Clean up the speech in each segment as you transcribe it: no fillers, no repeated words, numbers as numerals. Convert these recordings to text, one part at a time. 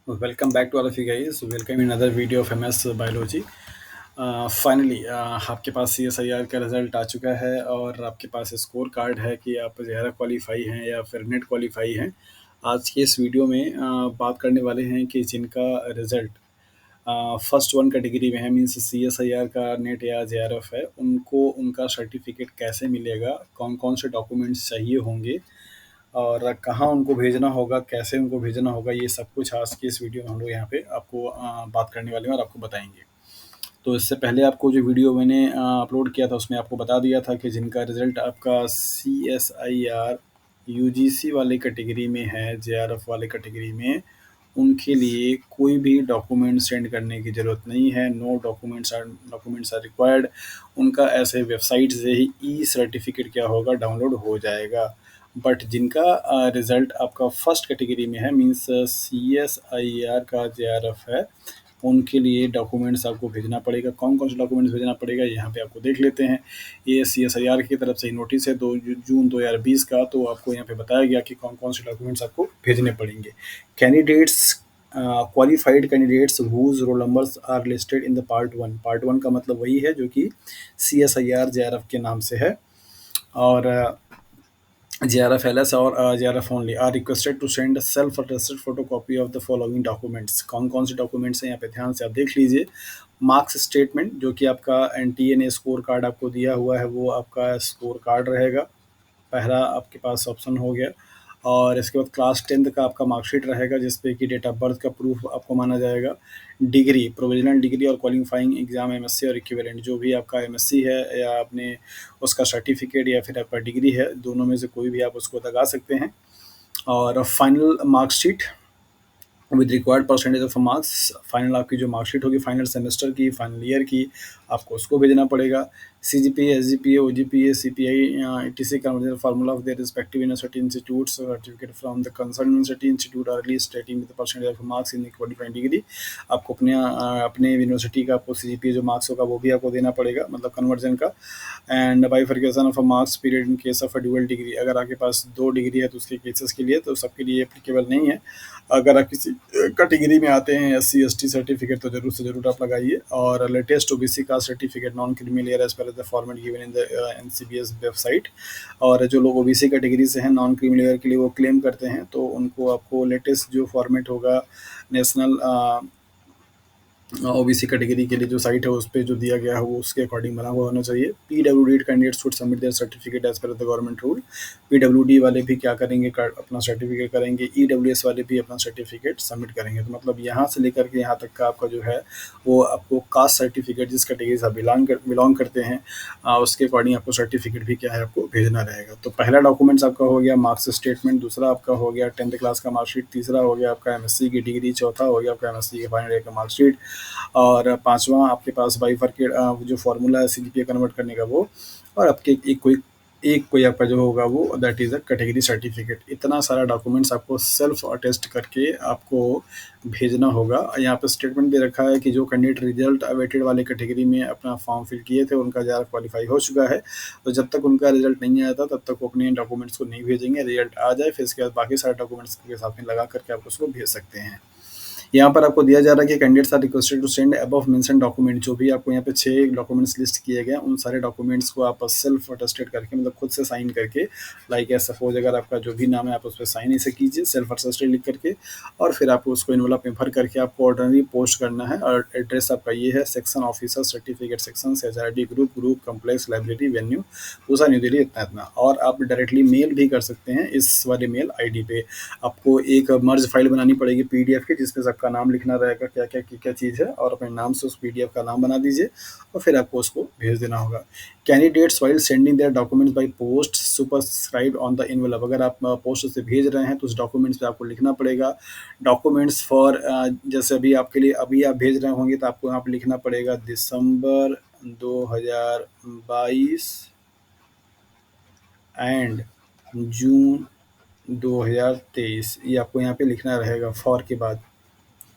Welcome back to all of you guys. Welcome in another video of MS Biology. Finally आपके पास CSIR का result आ चुका है और आपके पास स्कोर कार्ड है कि आप ज़्यादा क्वालिफाई हैं या फिर नेट क्वालिफाई हैं। आज के इस वीडियो में बात करने वाले हैं कि जिनका रिजल्ट फर्स्ट वन कैटेगरी में है, मीन्स CSIR का नेट या JRF है, उनको उनका सर्टिफिकेट कैसे मिलेगा, कौन कौन से डॉक्यूमेंट्स चाहिए होंगे और कहाँ उनको भेजना होगा, कैसे उनको भेजना होगा, ये सब कुछ आज की इस वीडियो में हम लोग यहाँ पे आपको बात करने वाले हैं और आपको बताएंगे। तो इससे पहले आपको जो वीडियो मैंने अपलोड किया था उसमें आपको बता दिया था कि जिनका रिजल्ट आपका CSIR UGC वाले कैटेगरी में है, JRF वाले कैटेगरी में, उनके लिए कोई भी डॉक्यूमेंट सेंड करने की ज़रूरत नहीं है। No documents are required. उनका ऐसे वेबसाइट से ही ई सर्टिफिकेट क्या होगा, डाउनलोड हो जाएगा। बट जिनका रिजल्ट आपका फर्स्ट कैटेगरी में है, मीन्स CSIR का JRF है, उनके लिए डॉक्यूमेंट्स आपको भेजना पड़ेगा। कौन कौन से डॉक्यूमेंट्स भेजना पड़ेगा यहाँ पे आपको देख लेते हैं। ये CSIR की तरफ से ही नोटिस है 2 जून 2020 का, तो आपको यहाँ पे बताया गया कि कौन कौन से डॉक्यूमेंट्स आपको भेजने पड़ेंगे। Candidates, qualified candidates whose roll numbers are listed in the part one का मतलब वही है जो कि CSIR JRF के नाम से है। और JRF LS और JRF only are requested to send self attested photocopy of the following documents. कौन कौन से डॉक्यूमेंट्स हैं यहाँ पे ध्यान से आप देख लीजिए। मार्क्स स्टेटमेंट, जो कि आपका NTA ने स्कोर कार्ड आपको दिया हुआ है, वो आपका स्कोर कार्ड रहेगा, पहला आपके पास ऑप्शन हो गया। और इसके बाद क्लास 10th का आपका मार्कशीट रहेगा जिसपे कि डेट ऑफ बर्थ का प्रूफ आपको माना जाएगा। डिग्री, प्रोविजनल डिग्री और क्वालिफाइंग एग्जाम MSc और इक्विवेलेंट, जो भी आपका MSc है या आपने उसका सर्टिफिकेट या फिर आपका डिग्री है, दोनों में से कोई भी आप उसको लगा सकते हैं। और final marksheet with required percentage of marks, final आपकी जो मार्कशीट होगी फाइनल सेमेस्टर की, फाइनल ईयर की, आपको उसको भेजना पड़ेगा। CGPA, SGPA, OGPA, CPI, etc. conversion formula of their respective university institutes, certificate from the concerned university institute are released stating the percentage of marks in the qualifying degree। आपको अपने university का आपको CGPA जो marks होगा वो भी आपको देना पड़ेगा, मतलब कन्वर्जन का। And bifurcation of a marks period in case of a dual degree, अगर आपके पास 2 डिग्री है तो उसके केसेस के लिए तो सबके लिए एप्लीकेबल नहीं है। अगर आप किसी कैटेगरी में आते हैं SC ST सर्टिफिकेट तो जरूर से जरूर आप लगाइए। और लेटेस्ट OBC का certificate non creamy layer as per the format given in the NCBS website. और जो लोग OBC कैटेगरी से हैं, नॉन क्रीमी लेयर के लिए वो क्लेम करते हैं, तो उनको आपको लेटेस्ट जो फॉर्मेट होगा नेशनल OBC कैटेगरी के लिए जो साइट है उस पे जो दिया गया है वो उसके अकॉर्डिंग बना हुआ होना चाहिए। PWD candidates should submit their certificate as per the government rule. PWD वाले भी क्या करेंगे, अपना सर्टिफिकेट करेंगे। EWS वाले भी अपना सर्टिफिकेट सबमिट करेंगे। तो मतलब यहाँ से लेकर के यहाँ तक का आपका जो है वो आपको कास्ट सर्टिफिकेट जिस कैटेगरी से आप बिलोंग करते हैं उसके अकॉर्डिंग आपको सर्टिफिकेट भी क्या है आपको भेजना रहेगा। तो पहला डॉक्यूमेंट्स आपका हो गया मार्क्स स्टेटमेंट, दूसरा आपका हो गया 10th क्लास का मार्कशीट, तीसरा हो गया आपका MSc की डिग्री, चौथा हो गया आपका MSc के फाइनल ईयर का मार्कशीट, और पांचवा आपके पास बाइफर्केट जो फॉर्मूला है CGPA कन्वर्ट करने का वो, और आपके एक कोई आपका जो होगा वो that is a category certificate. इतना सारा डॉक्यूमेंट्स आपको सेल्फ अटेस्ट करके आपको भेजना होगा। यहाँ पे स्टेटमेंट दे रखा है कि जो कैंडिडेट रिजल्ट अवेटेड वाले कैटेगरी में अपना फॉर्म फिल किए थे उनका JRF क्वालिफाई हो चुका है, तो जब तक उनका रिजल्ट नहीं आया था तब तक वो अपने डॉक्यूमेंट्स को नहीं भेजेंगे। रिजल्ट आ जाए फिर इसके बाद बाकी सारे डॉक्यूमेंट्स के साथ में लगा करके आप उसको भेज सकते हैं। यहाँ पर आपको दिया जा रहा है कि candidates are requested to send above mention document, जो भी आपको यहाँ पे 6 डॉक्यूमेंट्स लिस्ट किए गए हैं उन सारे डॉक्यूमेंट्स को आप सेल्फ अटेस्टेड करके, मतलब खुद से साइन करके, लाइक सपोज अगर आपका जो भी नाम है आप उस पर साइन ऐसे कीजिए सेल्फ अटेस्टेड लिख करके, और फिर आपको उसको इन्वेलप में भर करके आपको ऑर्डनरी पोस्ट करना है। और एड्रेस आपका ये है section officer certificate section SHRD group complex library venue Pusa new Delhi, इतना इतना। और आप डायरेक्टली मेल भी कर सकते हैं इस वाले मेल ID पे। आपको एक मर्ज फाइल बनानी पड़ेगी PDF की जिसमें सबका नाम लिखना रहेगा, क्या चीज़ है, और अपने नाम से उस PDF का नाम बना दीजिए और फिर आपको उसको भेज देना होगा। Candidates while sending their documents by post superscribe on the envelope, अगर आप पोस्ट से भेज रहे हैं तो उस डॉक्यूमेंट्स पे आपको लिखना पड़ेगा डॉक्यूमेंट्स फॉर, जैसे अभी आपके लिए अभी आप भेज रहे होंगे तो आपको यहाँ पे लिखना पड़ेगा दिसंबर 2022 एंड जून 2023, ये आपको यहाँ पे लिखना रहेगा फॉर के बाद,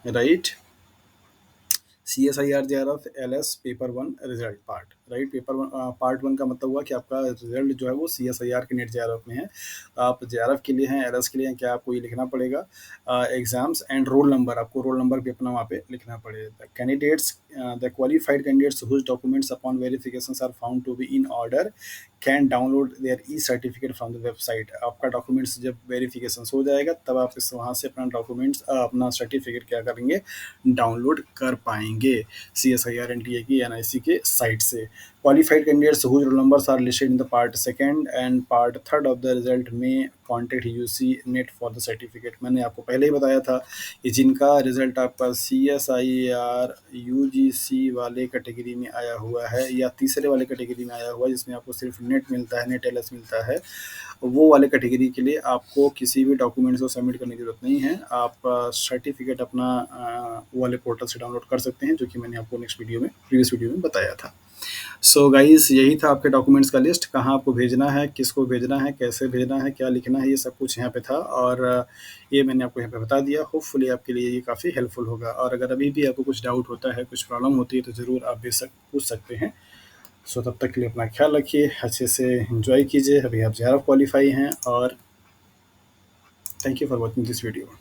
right. CSIR JRF LS paper one result part, right. Paper one part one का मतलब हुआ कि आपका रिजल्ट जो है वो CSIR के नेट JRF में है। आप JRF के लिए हैं, LS के लिए हैं, क्या आपको ये लिखना पड़ेगा एग्जाम्स एंड रोल नंबर, आपको रोल नंबर भी अपना वहाँ पे लिखना पड़ेगा। Candidates the qualified candidates whose documents upon verification are found to be in order can download their e certificate from the website. आपका डॉक्यूमेंट्स जब वेरिफिकेशन हो जाएगा तब आप इस वहाँ से अपना डॉक्यूमेंट्स अपना सर्टिफिकेट क्या करेंगे, डाउनलोड कर पाएंगे CSIR NTA की NIC के साइट से। Qualified candidates whose roll numbers are listed in the part second and part third of the result में contact UC net for the certificate. मैंने आपको पहले ही बताया था कि जिनका रिजल्ट आपका CSIR UGC वाले कैटेगरी में आया हुआ है या तीसरे वाले कैटेगरी में आया हुआ है जिसमें आपको सिर्फ नेट मिलता है, नेट LS मिलता है, वो वाले कैटेगरी के लिए आपको किसी भी डॉक्यूमेंट्स को सबमिट करने की ज़रूरत नहीं है। आप सर्टिफिकेट अपना वो वाले पोर्टल से डाउनलोड कर सकते हैं, जो कि मैंने आपको प्रीवियस वीडियो में बताया था। सो गाइस, यही था आपके डॉक्यूमेंट्स का लिस्ट, कहाँ आपको भेजना है, किसको भेजना है, कैसे भेजना है, क्या लिखना है, ये सब कुछ यहाँ पे था और ये मैंने आपको यहाँ पे बता दिया। होपफुली आपके लिए ये काफ़ी हेल्पफुल होगा और अगर अभी भी आपको कुछ डाउट होता है, कुछ प्रॉब्लम होती है तो ज़रूर आप बेशक पूछ सकते हैं। सो तब तक के लिए अपना ख्याल रखिए, अच्छे से एंजॉय कीजिए। अभी आप JRF क्वालिफाई हैं और thank you for watching this video.